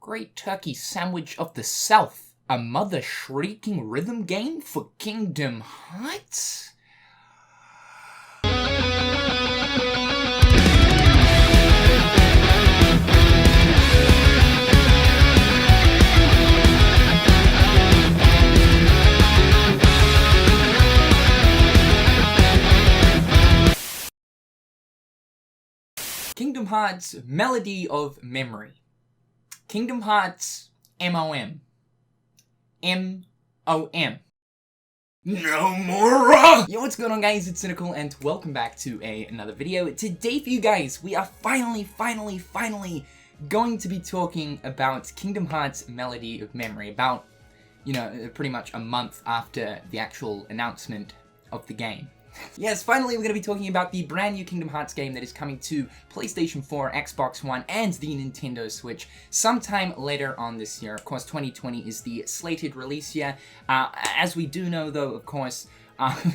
Great Turkey Sandwich of the South, a mother shrieking rhythm game for Kingdom Hearts? Kingdom Hearts Melody of Memory. Kingdom Hearts MOM. M-O-M. No more! Yo, what's going on, guys? It's Cynical and welcome back to another video. Today for you guys, we are finally going to be talking about Kingdom Hearts Melody of Memory. About, pretty much a month after the actual announcement of the game. Yes, finally we're going to be talking about the brand new Kingdom Hearts game that is coming to PlayStation 4, Xbox One, and the Nintendo Switch sometime later on this year. Of course, 2020 is the slated release year. As we do know, though, of course,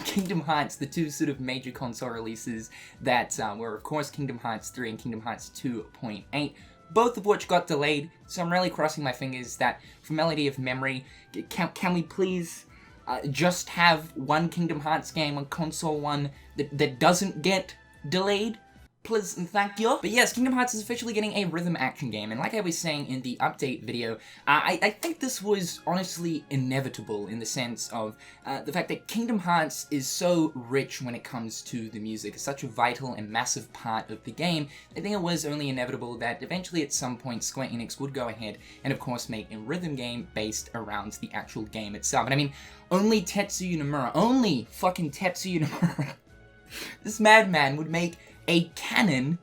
Kingdom Hearts, the two sort of major console releases that were, of course, Kingdom Hearts 3 and Kingdom Hearts 2.8, both of which got delayed. So I'm really crossing my fingers that for Melody of Memory, can we please just have one Kingdom Hearts game on console one that doesn't get delayed? Please and thank you. But yes, Kingdom Hearts is officially getting a rhythm action game, and like I was saying in the update video, I think this was honestly inevitable in the sense of the fact that Kingdom Hearts is so rich when it comes to the music. It's such a vital and massive part of the game. I think it was only inevitable that eventually at some point Square Enix would go ahead and of course make a rhythm game based around the actual game itself. And I mean, only Tetsuya Nomura, this madman would make a canon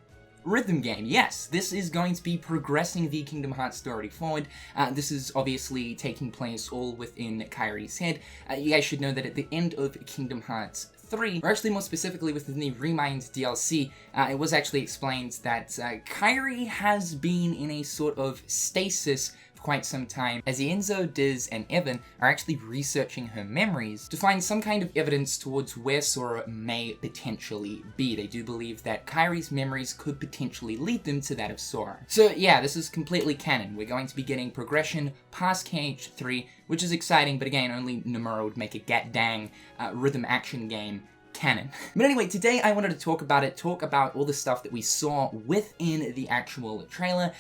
rhythm game. Yes, this is going to be progressing the Kingdom Hearts story forward. This is obviously taking place all within Kairi's head. You guys should know that at the end of Kingdom Hearts 3, or actually more specifically within the Remind DLC, it was actually explained that Kairi has been in a sort of stasis for quite some time, as Enzo, Diz, and Evan are actually researching her memories to find some kind of evidence towards where Sora may potentially be. They do believe that Kairi's memories could potentially lead them to that of Sora. So yeah, this is completely canon. We're going to be getting progression past KH3, which is exciting, but again, only Nomura would make a gat-dang rhythm action game canon. But anyway, today I wanted to talk about all the stuff that we saw within the actual trailer.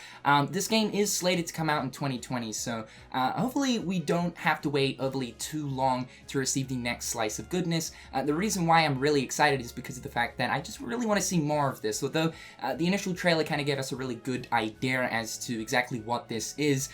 This game is slated to come out in 2020, so hopefully we don't have to wait overly too long to receive the next slice of goodness. The reason why I'm really excited is because of the fact that I just really want to see more of this. Although the initial trailer kind of gave us a really good idea as to exactly what this is,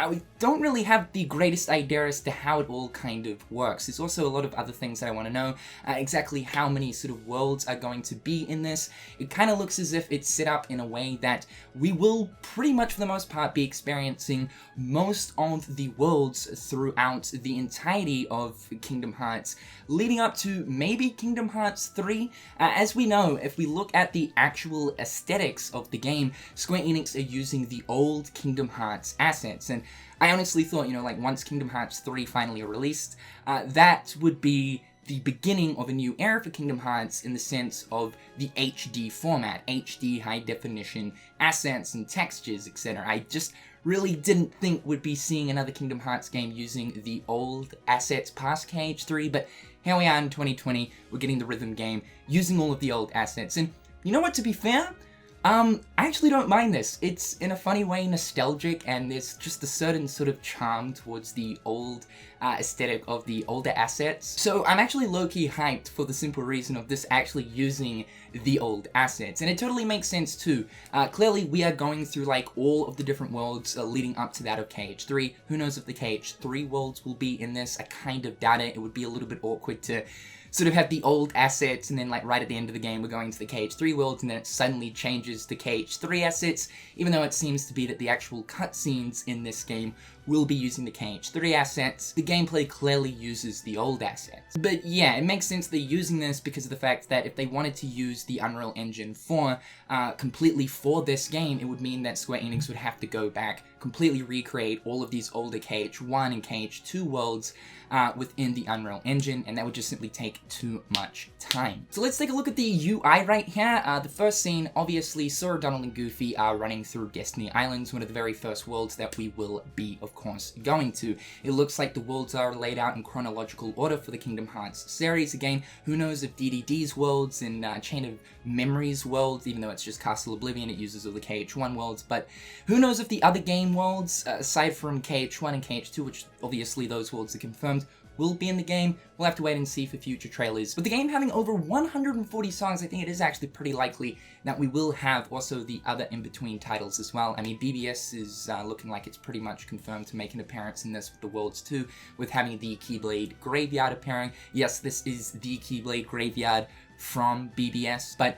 we don't really have the greatest idea as to how it all kind of works. There's also a lot of other things that I want to know. Exactly how many sort of worlds are going to be in this. It kind of looks as if it's set up in a way that we will pretty much for the most part be experiencing most of the worlds throughout the entirety of Kingdom Hearts, leading up to maybe Kingdom Hearts 3. As we know, if we look at the actual aesthetics of the game, Square Enix are using the old Kingdom Hearts assets. And I honestly thought, like once Kingdom Hearts 3 finally released, that would be the beginning of a new era for Kingdom Hearts in the sense of the HD format, HD high definition assets and textures, etc. I just really didn't think we'd be seeing another Kingdom Hearts game using the old assets past KH3, but here we are in 2020, we're getting the rhythm game using all of the old assets. And you know what, to be fair, I actually don't mind this. It's in a funny way nostalgic, and there's just a certain sort of charm towards the old aesthetic of the older assets. So I'm actually low-key hyped for the simple reason of this actually using the old assets. And it totally makes sense too. Clearly we are going through like all of the different worlds leading up to that of KH3. Who knows if the KH3 worlds will be in this? I kind of doubt it. It would be a little bit awkward to sort of have the old assets and then like right at the end of the game we're going to the KH3 worlds and then it suddenly changes to KH3 assets, even though it seems to be that the actual cutscenes in this game will be using the KH3 assets. The gameplay clearly uses the old assets. But yeah, it makes sense they're using this because of the fact that if they wanted to use the Unreal Engine 4 completely for this game, it would mean that Square Enix would have to go back completely recreate all of these older KH1 and KH2 worlds within the Unreal Engine, and that would just simply take too much time. So let's take a look at the UI right here. The first scene, obviously, Sora, Donald, and Goofy are running through Destiny Islands, one of the very first worlds that we will be, of course, going to. It looks like the worlds are laid out in chronological order for the Kingdom Hearts series. Again, who knows if DDD's worlds and Chain of Memories worlds, even though it's just Castle Oblivion, it uses all the KH1 worlds, but who knows if the other game worlds, aside from KH1 and KH2, which obviously those worlds are confirmed, will be in the game. We'll have to wait and see for future trailers. With the game having over 140 songs, I think it is actually pretty likely that we will have also the other in-between titles as well. I mean, BBS is looking like it's pretty much confirmed to make an appearance in this with the Worlds 2, with having the Keyblade Graveyard appearing. Yes, this is the Keyblade Graveyard from BBS, but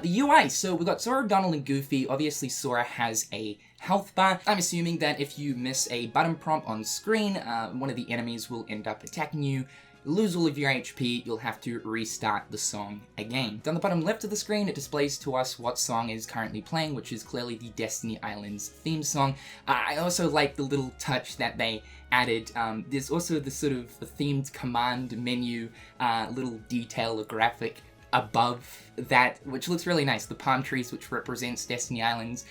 the UI, so we've got Sora, Donald, and Goofy. Obviously, Sora has a health bar. I'm assuming that if you miss a button prompt on screen, one of the enemies will end up attacking you. You lose all of your HP, you'll have to restart the song again. Down the bottom left of the screen, it displays to us what song is currently playing, which is clearly the Destiny Islands theme song. I also like the little touch that they added. There's also the sort of themed command menu, little detail or graphic above that, which looks really nice. The palm trees, which represents Destiny Islands.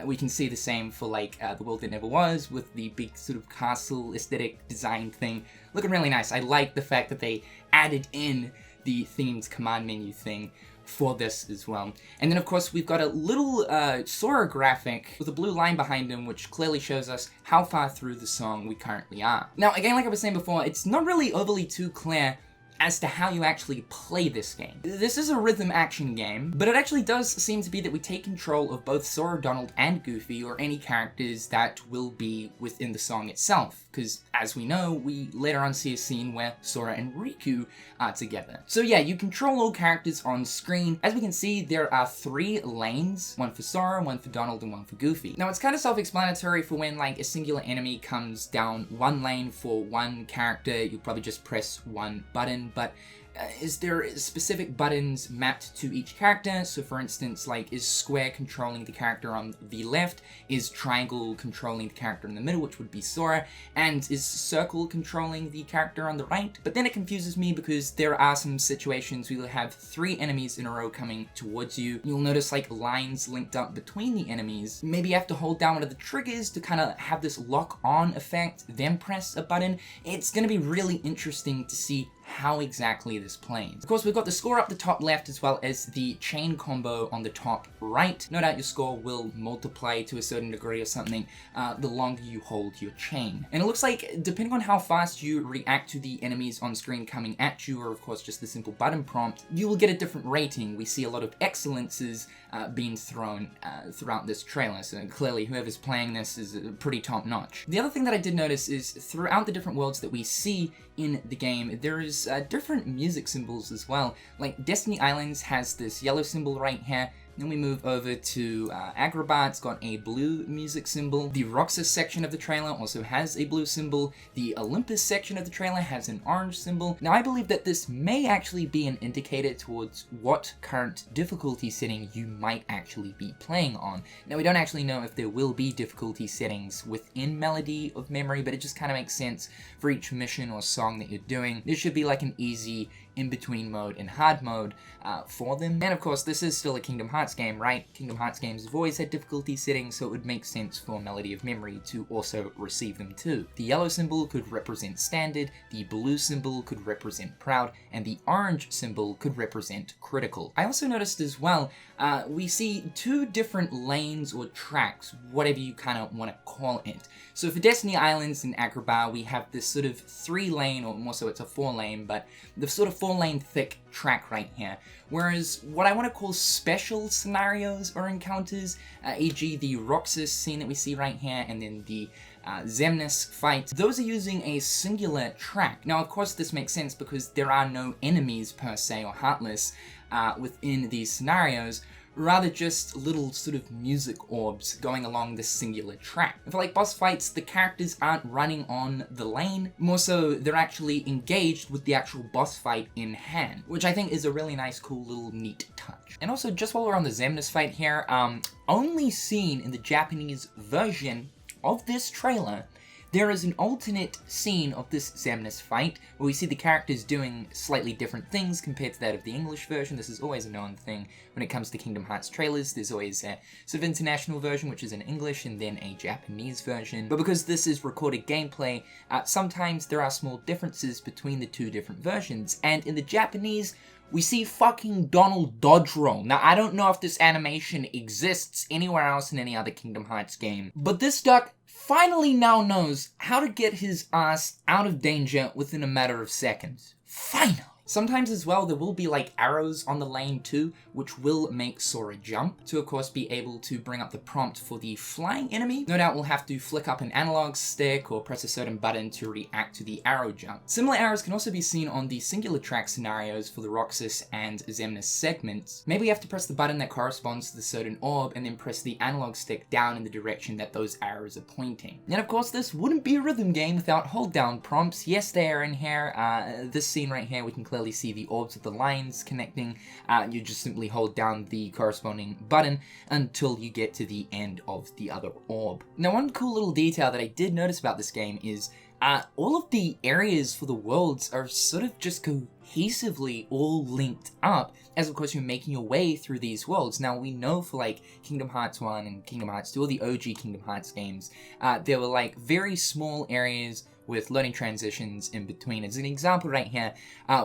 We can see the same for like the world that never was, with the big sort of castle aesthetic design thing. Looking really nice. I like the fact that they added in the themed command menu thing for this as well. And then of course we've got a little Sora graphic with a blue line behind him, which clearly shows us how far through the song we currently are. Now again, like I was saying before, it's not really overly too clear as to how you actually play this game. This is a rhythm action game, but it actually does seem to be that we take control of both Sora, Donald, and Goofy, or any characters that will be within the song itself, because as we know, we later on see a scene where Sora and Riku are together. So yeah, you control all characters on screen. As we can see, there are 3 lanes, one for Sora, one for Donald, and one for Goofy. Now it's kind of self-explanatory for when like a singular enemy comes down one lane for one character, you'll probably just press one button, but is there specific buttons mapped to each character? So for instance, like, is square controlling the character on the left? Is triangle controlling the character in the middle, which would be Sora? And is circle controlling the character on the right? But then it confuses me because there are some situations where you'll have 3 enemies in a row coming towards you. You'll notice like lines linked up between the enemies. Maybe you have to hold down one of the triggers to kind of have this lock-on effect, then press a button. It's going to be really interesting to see how exactly this plays. Of course, we've got the score up the top left as well as the chain combo on the top right. No doubt your score will multiply to a certain degree or something the longer you hold your chain. And it looks like, depending on how fast you react to the enemies on screen coming at you, or of course just the simple button prompt, you will get a different rating. We see a lot of excellences being thrown throughout this trailer, so clearly whoever's playing this is pretty top notch. The other thing that I did notice is throughout the different worlds that we see in the game, there is different music symbols as well. Like Destiny Islands has this yellow symbol right here. Then we move over to Agrabah. It's got a blue music symbol. The Roxas section of the trailer also has a blue symbol. The Olympus section of the trailer has an orange symbol. Now I believe that this may actually be an indicator towards what current difficulty setting you might actually be playing on. Now we don't actually know if there will be difficulty settings within Melody of Memory, but it just kind of makes sense for each mission or song that you're doing. There should be like an easy in-between mode and hard mode for them. And of course, this is still a Kingdom Hearts game, right? Kingdom Hearts games have always had difficulty settings, so it would make sense for Melody of Memory to also receive them too. The yellow symbol could represent standard, the blue symbol could represent proud, and the orange symbol could represent critical. I also noticed as well, we see 2 different lanes or tracks, whatever you kind of want to call it. So for Destiny Islands and Agrabah, we have this sort of 3-lane, or more so it's a 4-lane, but the sort of 4-lane thick track right here. Whereas what I want to call special scenarios or encounters, e.g. the Roxas scene that we see right here, and then the Xemnas fight, those are using a singular track. Now of course this makes sense because there are no enemies per se or Heartless within these scenarios, rather just little sort of music orbs going along this singular track. For like boss fights, the characters aren't running on the lane, more so they're actually engaged with the actual boss fight in hand, which I think is a really nice, cool little neat touch. And also, just while we're on the Xemnas fight here, only seen in the Japanese version of this trailer, there is an alternate scene of this Xemnas fight where we see the characters doing slightly different things compared to that of the English version. This is always a known thing when it comes to Kingdom Hearts trailers. There's always a sort of international version, which is in English, and then a Japanese version. But because this is recorded gameplay, sometimes there are small differences between the two different versions. And in the Japanese, we see fucking Donald dodge roll. Now, I don't know if this animation exists anywhere else in any other Kingdom Hearts game, but this duck finally now knows how to get his ass out of danger within a matter of seconds. Finally! Sometimes as well, there will be like arrows on the lane too, which will make Sora jump to of course be able to bring up the prompt for the flying enemy. No doubt we'll have to flick up an analog stick or press a certain button to react to the arrow jump. Similar arrows can also be seen on the singular track scenarios for the Roxas and Xemnas segments. Maybe you have to press the button that corresponds to the certain orb and then press the analog stick down in the direction that those arrows are pointing. And of course this wouldn't be a rhythm game without hold down prompts. Yes, they are in here. This scene right here, we can clearly see the orbs of the lines connecting. You just simply hold down the corresponding button until you get to the end of the other orb. Now, one cool little detail that I did notice about this game is all of the areas for the worlds are sort of just cohesively all linked up, as of course you're making your way through these worlds. Now, we know for like Kingdom Hearts 1 and Kingdom Hearts 2, all the OG Kingdom Hearts games, there were like very small areas with learning transitions in between. As an example right here,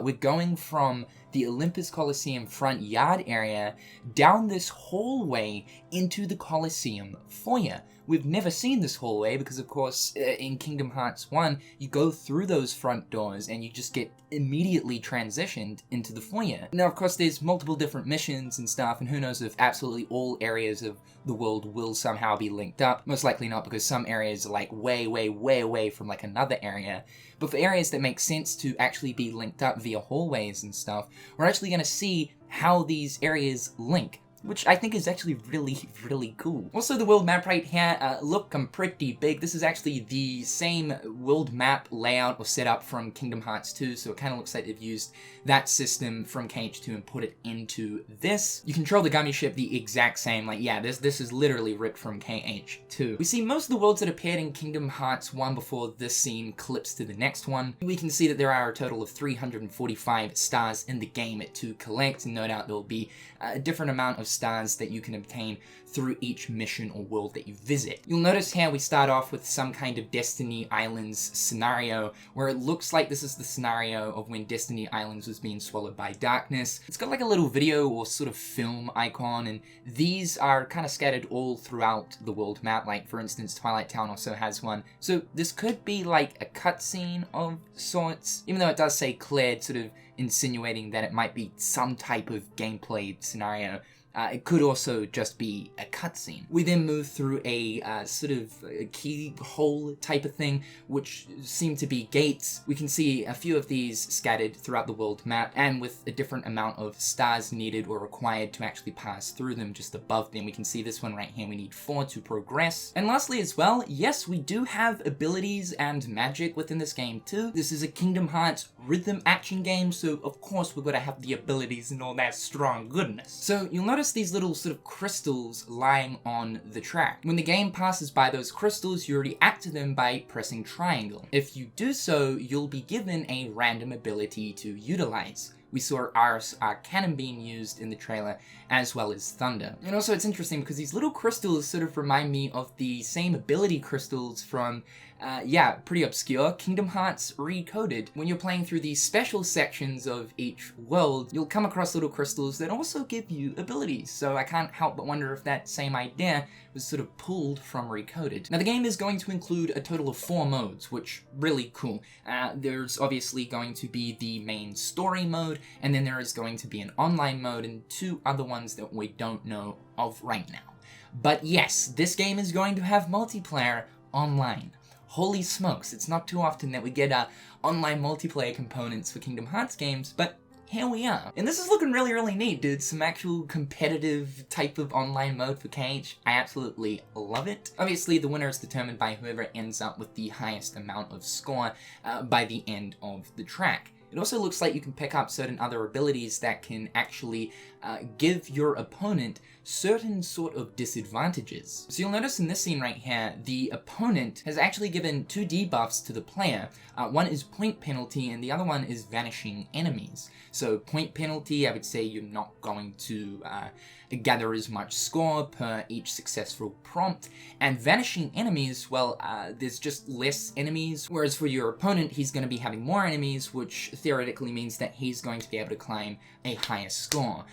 we're going from the Olympus Coliseum front yard area down this hallway into the Coliseum foyer. We've never seen this hallway because, of course, in Kingdom Hearts 1, you go through those front doors and you just get immediately transitioned into the foyer. Now, of course, there's multiple different missions and stuff, and who knows if absolutely all areas of the world will somehow be linked up. Most likely not, because some areas are like way away from like another area. But for areas that make sense to actually be linked up via hallways and stuff, we're actually going to see how these areas link, which I think is actually really cool. Also, the world map right here, look, I'm pretty big. This is actually the same world map layout or setup from Kingdom Hearts 2, so it kind of looks like they've used that system from KH2 and put it into this. You control the gummy ship the exact same, like, yeah, this is literally ripped from KH2. We see most of the worlds that appeared in Kingdom Hearts 1 before this scene clips to the next one. We can see that there are a total of 345 stars in the game to collect, and no doubt there will be a different amount of stars that you can obtain through each mission or world that you visit. You'll notice here we start off with some kind of Destiny Islands scenario where it looks like this is the scenario of when Destiny Islands was being swallowed by darkness. It's got like a little video or sort of film icon, and these are kind of scattered all throughout the world map. Like, for instance, Twilight Town also has one. So this could be like a cutscene of sorts, even though it does say cleared, sort of insinuating that it might be some type of gameplay scenario. It could also just be a cutscene. We then move through a sort of a keyhole type of thing, which seem to be gates. We can see a few of these scattered throughout the world map, and with a different amount of stars needed or required to actually pass through them just above them. We can see this one right here, we need 4 to progress. And lastly as well, yes, we do have abilities and magic within this game too. This is a Kingdom Hearts rhythm action game, so of course we're gonna have the abilities and all that strong goodness. So you'll notice these little sort of crystals lying on the track. When the game passes by those crystals, you react to them by pressing triangle. If you do so, you'll be given a random ability to utilize. We saw our cannon being used in the trailer, as well as thunder. And also it's interesting because these little crystals sort of remind me of the same ability crystals from, pretty obscure, Kingdom Hearts Recoded. When you're playing through these special sections of each world, you'll come across little crystals that also give you abilities. So I can't help but wonder if that same idea was sort of pulled from Recoded. Now the game is going to include a total of 4 modes, which really cool. There's obviously going to be the main story mode, and then there is going to be an online mode and 2 other ones that we don't know of right now. But yes, this game is going to have multiplayer online. Holy smokes, it's not too often that we get online multiplayer components for Kingdom Hearts games, but here we are. And this is looking really neat, dude. Some actual competitive type of online mode for KH. I absolutely love it. Obviously, the winner is determined by whoever ends up with the highest amount of score by the end of the track. It also looks like you can pick up certain other abilities that can actually give your opponent certain sort of disadvantages. So you'll notice in this scene right here, the opponent has actually given 2 debuffs to the player. One is point penalty and the other one is vanishing enemies. So point penalty, I would say you're not going to gather as much score per each successful prompt, and vanishing enemies, well, there's just less enemies, whereas for your opponent, he's going to be having more enemies, which theoretically means that he's going to be able to climb a higher score.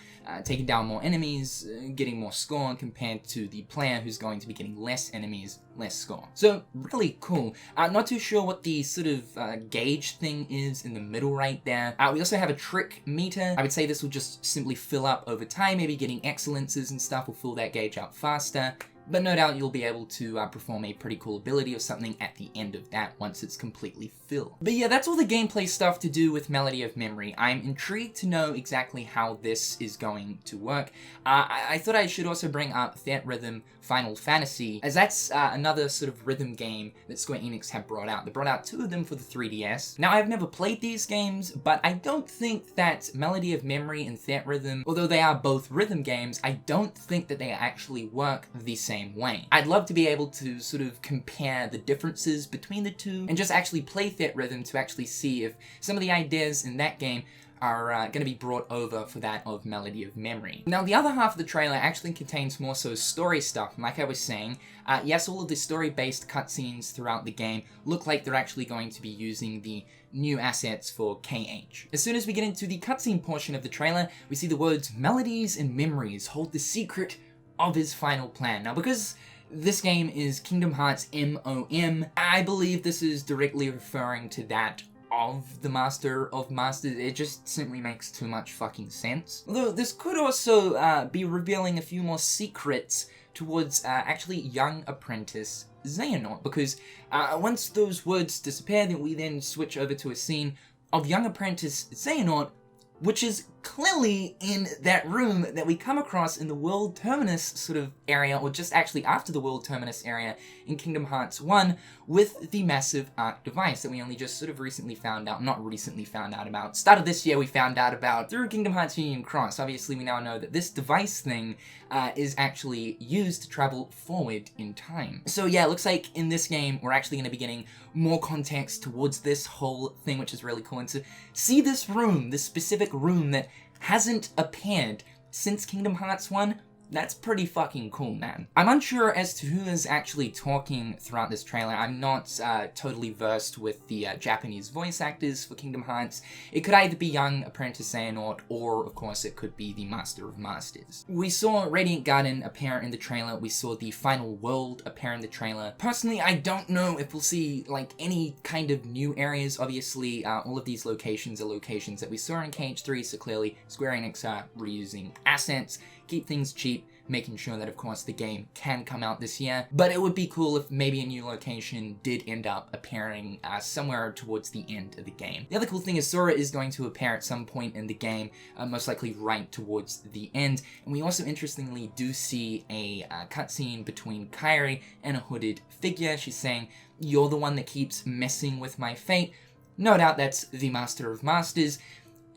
Taking down more enemies, getting more score compared to the player who's going to be getting less enemies, less score. So, really cool. Not too sure what the sort of gauge thing is in the middle right there. We also have a trick meter. I would say this will just simply fill up over time, maybe getting excellences and stuff will fill that gauge up faster. But no doubt you'll be able to perform a pretty cool ability or something at the end of that once it's completely filled. But yeah, that's all the gameplay stuff to do with Melody of Memory. I'm intrigued to know exactly how this is going to work. I thought I should also bring up Theatrhythm Final Fantasy, as that's another sort of rhythm game that Square Enix have brought out. They brought out 2 of them for the 3DS. Now, I've never played these games, but I don't think that Melody of Memory and Theatrhythm, although they are both rhythm games, I don't think that they actually work the same way. I'd love to be able to sort of compare the differences between the two and just actually play Theatrhythm to actually see if some of the ideas in that game are going to be brought over for that of Melody of Memory. Now, the other half of the trailer actually contains more so story stuff. Like I was saying, yes, all of the story-based cutscenes throughout the game look like they're actually going to be using the new assets for KH. As soon as we get into the cutscene portion of the trailer, we see the words, "Melodies and memories hold the secret of his final plan." Now, because this game is Kingdom Hearts MOM, I believe this is directly referring to that of the Master of Masters. It just simply makes too much fucking sense. Although this could also be revealing a few more secrets towards actually young apprentice Xehanort, because once those words disappear, then we then switch over to a scene of young apprentice Xehanort, which is clearly in that room that we come across in the World Terminus sort of area, or just actually after the World Terminus area in Kingdom Hearts 1, with the massive Arc device that we only just sort of recently found out, not recently found out about, start of this year we found out about through Kingdom Hearts Union Cross. Obviously we now know that this device thing is actually used to travel forward in time. So yeah, it looks like in this game we're actually going to be getting more context towards this whole thing, which is really cool. And to see this room, this specific room that hasn't appeared since Kingdom Hearts 1, that's pretty fucking cool, man. I'm unsure as to who is actually talking throughout this trailer. I'm not totally versed with the Japanese voice actors for Kingdom Hearts. It could either be young apprentice Xehanort, or of course it could be the Master of Masters. We saw Radiant Garden appear in the trailer. We saw the Final World appear in the trailer. Personally, I don't know if we'll see like any kind of new areas. Obviously, all of these locations are locations that we saw in KH3, so clearly Square Enix are reusing assets, keep things cheap, making sure that, of course, the game can come out this year. But it would be cool if maybe a new location did end up appearing somewhere towards the end of the game. The other cool thing is Sora is going to appear at some point in the game, most likely right towards the end. And we also, interestingly, do see a cutscene between Kairi and a hooded figure. She's saying, "You're the one that keeps messing with my fate." No doubt that's the Master of Masters.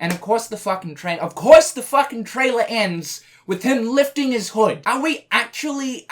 And of course the fucking trailer ends with him lifting his hood. Are we actually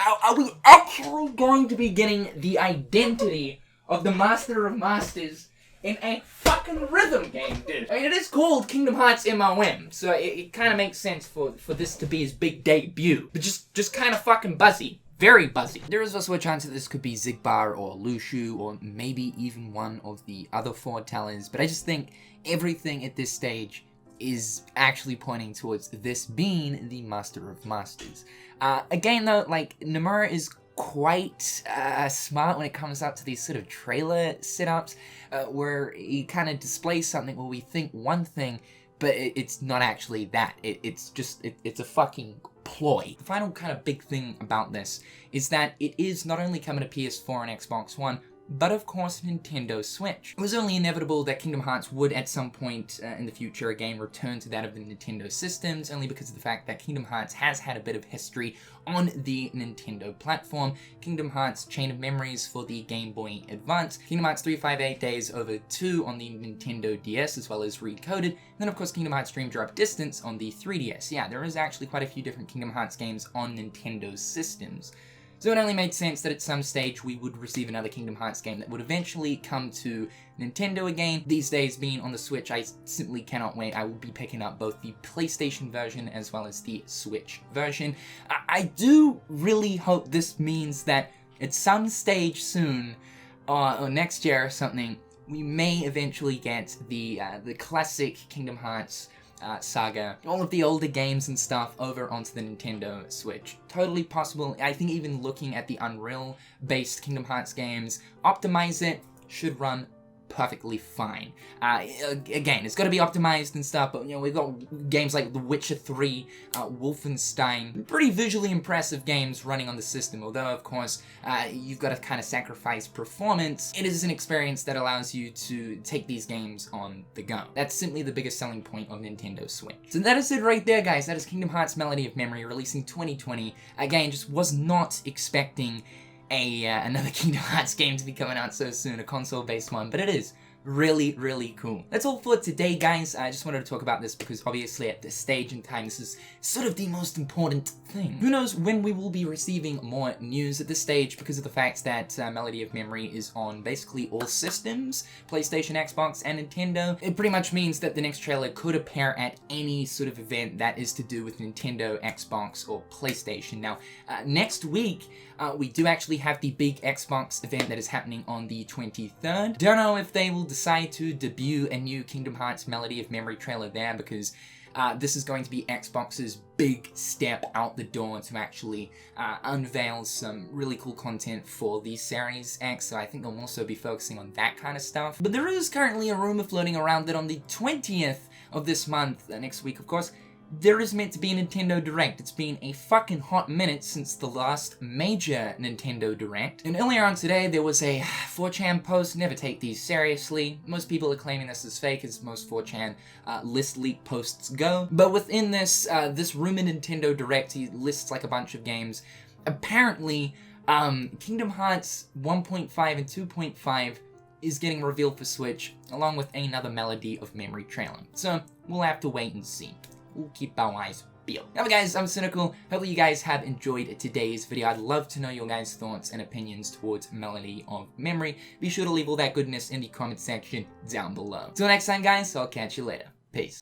going to be getting the identity of the Master of Masters in a fucking rhythm game, dude? I mean, it is called Kingdom Hearts MOM, so it kind of makes sense for this to be his big debut. But just kind of fucking buzzy. Very buzzy. There is also a chance that this could be Xigbar or Lushu, or maybe even one of the other 4 talents, but I just think everything at this stage is actually pointing towards this being the Master of Masters. Again though, like, Nomura is quite smart when it comes out to these sort of trailer setups, where he kind of displays something where we think one thing, but it's not actually that. It's a fucking ploy. The final kind of big thing about this is that it is not only coming to PS4 and Xbox One, but of course Nintendo Switch. It was only inevitable that Kingdom Hearts would at some point in the future again return to that of the Nintendo systems, only because of the fact that Kingdom Hearts has had a bit of history on the Nintendo platform. Kingdom Hearts Chain of Memories for the Game Boy Advance, Kingdom Hearts 358 Days Over 2 on the Nintendo DS as well as Recoded, and then of course Kingdom Hearts Dream Drop Distance on the 3DS. Yeah, there is actually quite a few different Kingdom Hearts games on Nintendo systems. So it only made sense that at some stage we would receive another Kingdom Hearts game that would eventually come to Nintendo again. These days, being on the Switch, I simply cannot wait. I will be picking up both the PlayStation version as well as the Switch version. I do really hope this means that at some stage soon, or next year or something, we may eventually get the classic Kingdom Hearts saga, all of the older games and stuff over onto the Nintendo Switch. Totally possible. I think even looking at the Unreal-based Kingdom Hearts games, optimize it, should run perfectly fine. Again, it's got to be optimized and stuff, but you know, we've got games like The Witcher 3, Wolfenstein, pretty visually impressive games running on the system, although of course you've got to kind of sacrifice performance. It is an experience that allows you to take these games on the go. That's simply the biggest selling point of Nintendo Switch. So that is it right there, guys. That is Kingdom Hearts Melody of Memory, releasing 2020. Again, just was not expecting another Kingdom Hearts game to be coming out so soon, a console-based one, but it is really, really cool. That's all for today, guys. I just wanted to talk about this because obviously at this stage in time, this is sort of the most important thing. Who knows when we will be receiving more news at this stage because of the fact that Melody of Memory is on basically all systems, PlayStation, Xbox, and Nintendo. It pretty much means that the next trailer could appear at any sort of event that is to do with Nintendo, Xbox, or PlayStation. Now, next week, we do actually have the big Xbox event that is happening on the 23rd. Don't know if they will decide to debut a new Kingdom Hearts Melody of Memory trailer there because this is going to be Xbox's big step out the door to actually unveil some really cool content for the Series X, so I think they'll also be focusing on that kind of stuff. But there is currently a rumor floating around that on the 20th of this month, next week of course, there is meant to be a Nintendo Direct. It's been a fucking hot minute since the last major Nintendo Direct. And earlier on today, there was a 4chan post. Never take these seriously. Most people are claiming this is fake, as most 4chan list leak posts go. But within this, this rumored Nintendo Direct, he lists like a bunch of games. Apparently, Kingdom Hearts 1.5 and 2.5 is getting revealed for Switch, along with another Melody of Memory trailer. So, we'll have to wait and see. We'll keep our eyes peeled. Now guys, I'm Cynical. Hopefully you guys have enjoyed today's video. I'd love to know your guys' thoughts and opinions towards Melody of Memory. Be sure to leave all that goodness in the comment section down below. Till next time guys, I'll catch you later. Peace.